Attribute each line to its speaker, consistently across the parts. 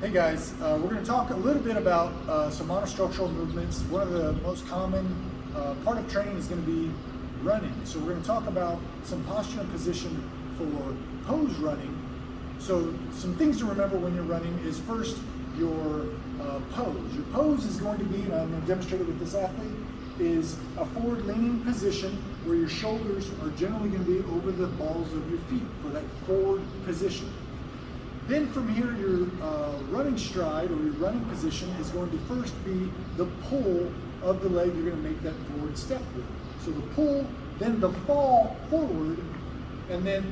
Speaker 1: Hey guys, we're going to talk a little bit about some monostructural movements. One of the most common part of training is going to be running. So we're going to talk about some posture and position for pose running. So some things to remember when you're running is first your pose. Your pose is going to be, and I'm going to demonstrate it with this athlete, is a forward leaning position where your shoulders are generally going to be over the balls of your feet for that forward position. Then from here, your running stride or your running position is going to first be the pull of the leg you're going to make that forward step with. So the pull, then the fall forward, and then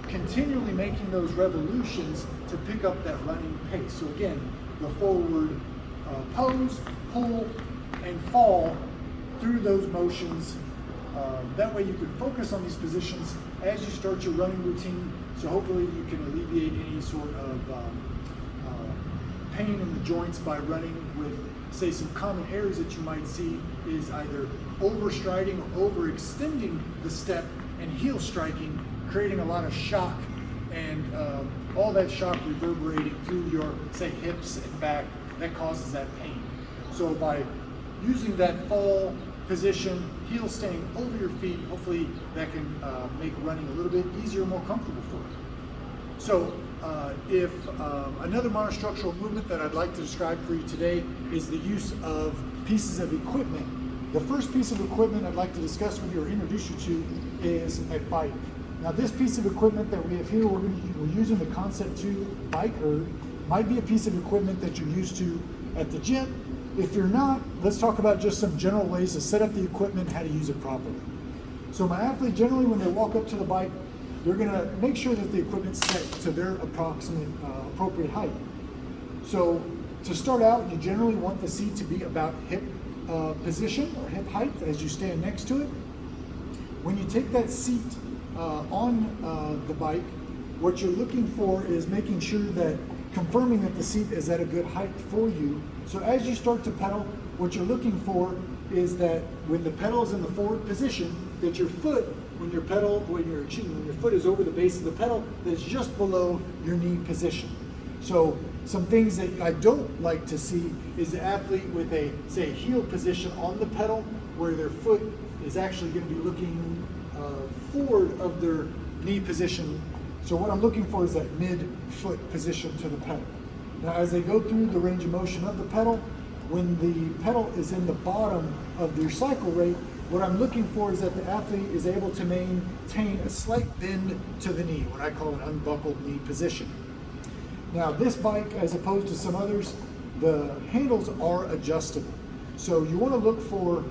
Speaker 1: continually making those revolutions to pick up that running pace. So again, the forward pose, pull, and fall through those motions. That way you can focus on these positions as you start your running routine, so hopefully you can alleviate any sort of pain in the joints by running with, say, some common errors that you might see is either overstriding or overextending the step and heel striking, creating a lot of shock, and all that shock reverberating through your, say, hips and back, that causes that pain. So by using that fall position, heel staying over your feet, hopefully that can make running a little bit easier, more comfortable for you. So if another monostructural movement that I'd like to describe for you today is the use of pieces of equipment. The first piece of equipment I'd like to discuss with you or introduce you to is a bike. Now this piece of equipment that we have here, we're using the Concept 2 bike erg, might be a piece of equipment that you're used to at the gym. If you're not, let's talk about just some general ways to set up the equipment, how to use it properly. So my athlete, generally when they walk up to the bike, they're gonna make sure that the equipment's set to their appropriate height. So to start out, you generally want the seat to be about hip position or hip height as you stand next to it. When you take that seat on the bike, what you're looking for is making sure that confirming that the seat is at a good height for you. So as you start to pedal, what you're looking for is that when the pedal is in the forward position, that your foot, when your foot is over the base of the pedal, that's just below your knee position. So some things that I don't like to see is the athlete with a, say, heel position on the pedal, where their foot is actually going to be looking forward of their knee position. So what I'm looking for is that mid-foot position to the pedal. Now as they go through the range of motion of the pedal, when the pedal is in the bottom of their cycle rate, what I'm looking for is that the athlete is able to maintain a slight bend to the knee, what I call an unbuckled knee position. Now this bike, as opposed to some others, the handles are adjustable. So you want to look for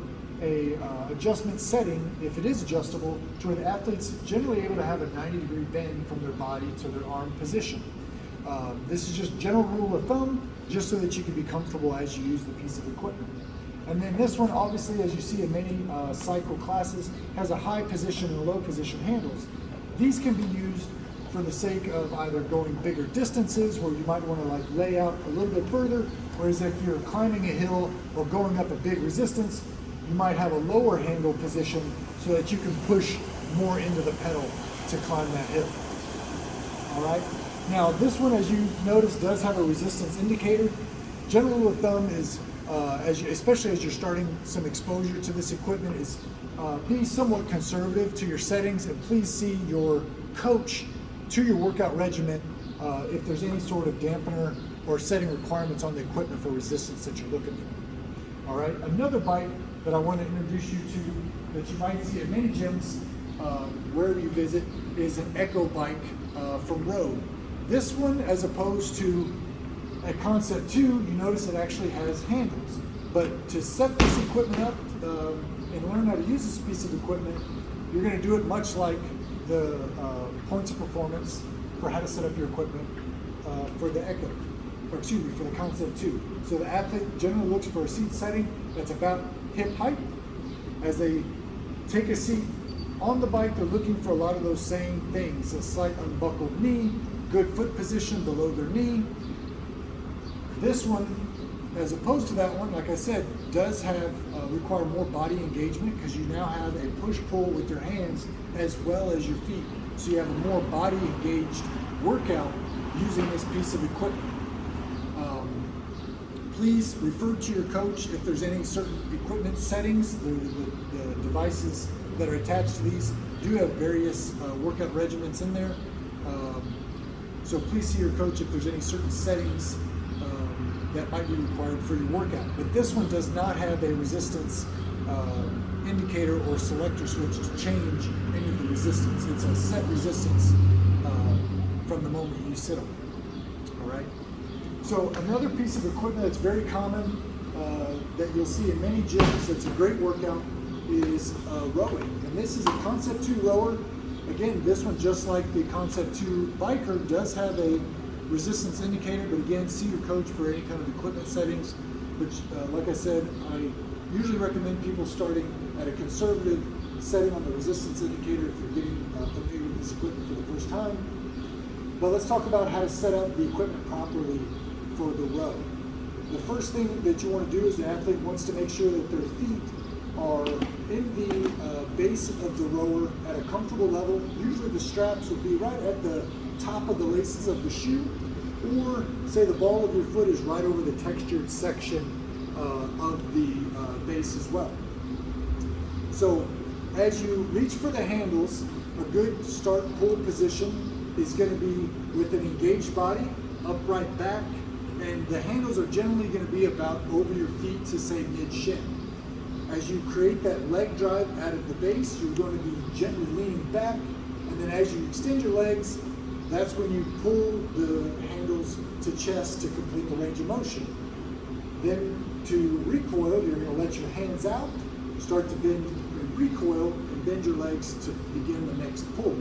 Speaker 1: a adjustment setting, if it is adjustable, to where the athlete's generally able to have a 90-degree bend from their body to their arm position. This is just general rule of thumb, just so that you can be comfortable as you use the piece of equipment. And then this one, obviously, as you see in many cycle classes, has a high position and low position handles. These can be used for the sake of either going bigger distances, where you might want to like lay out a little bit further, whereas if you're climbing a hill or going up a big resistance, you might have a lower handle position so that you can push more into the pedal to climb that hill. All right. Now this one, as you notice, does have a resistance indicator. General rule of thumb is, especially as you're starting some exposure to this equipment, is be somewhat conservative to your settings, and please see your coach to your workout regimen if there's any sort of dampener or setting requirements on the equipment for resistance that you're looking for. All right. Another bike that I want to introduce you to that you might see at many gyms wherever you visit is an Echo bike from Road. This one, as opposed to a Concept 2, you notice it actually has handles. But to set this equipment up and learn how to use this piece of equipment, you're going to do it much like the points of performance for how to set up your equipment for the Echo, or excuse me, for the Concept 2. So the athlete generally looks for a seat setting that's about hip height. As they take a seat on the bike, they're looking for a lot of those same things: a slight unbuckled knee, good foot position below their knee. This one, as opposed to that one, like I said, does have require more body engagement, because you now have a push-pull with your hands as well as your feet. So you have a more body engaged workout using this piece of equipment. Please refer to your coach if there's any certain equipment settings. The devices that are attached to these do have various workout regimens in there. So please see your coach if there's any certain settings that might be required for your workout. But this one does not have a resistance indicator or selector switch to change any of the resistance. It's a set resistance from the moment you sit on it. All right. So another piece of equipment that's very common that you'll see in many gyms that's a great workout is rowing. And this is a Concept 2 rower. Again, this one, just like the Concept 2 biker, does have a resistance indicator, but again, see your coach for any kind of equipment settings, which, like I said, I usually recommend people starting at a conservative setting on the resistance indicator if you're getting familiar with this equipment for the first time. But let's talk about how to set up the equipment properly for the row. The first thing that you want to do is the athlete wants to make sure that their feet are in the base of the rower at a comfortable level. Usually the straps would be right at the top of the laces of the shoe, or say the ball of your foot is right over the textured section of the base as well. So as you reach for the handles, a good start pull position is going to be with an engaged body, upright back, and the handles are generally going to be about over your feet to say mid-shin. As you create that leg drive out of the base, you're going to be gently leaning back, and then as you extend your legs, that's when you pull the handles to chest to complete the range of motion. Then to recoil, you're going to let your hands out, start to bend and recoil, and bend your legs to begin the next pull.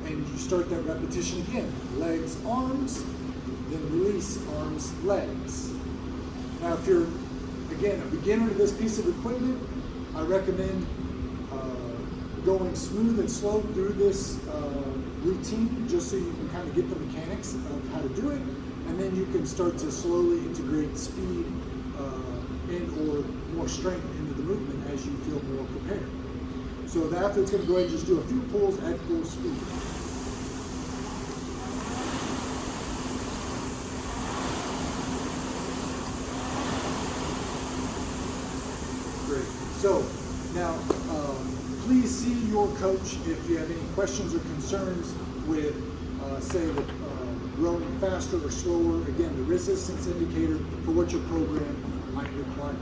Speaker 1: And you start that repetition again. Legs, arms, then release, arms, legs. Now if you're, again, a beginner to this piece of equipment, I recommend going smooth and slow through this routine, just so you can kind of get the mechanics of how to do it, and then you can start to slowly integrate speed and or more strength into the movement as you feel more prepared. So the athlete's going to go ahead and just do a few pulls at full speed. Great. So now, please see your coach if you have any questions or concerns with, say, the rowing faster or slower. Again, the resistance indicator for what your program might require.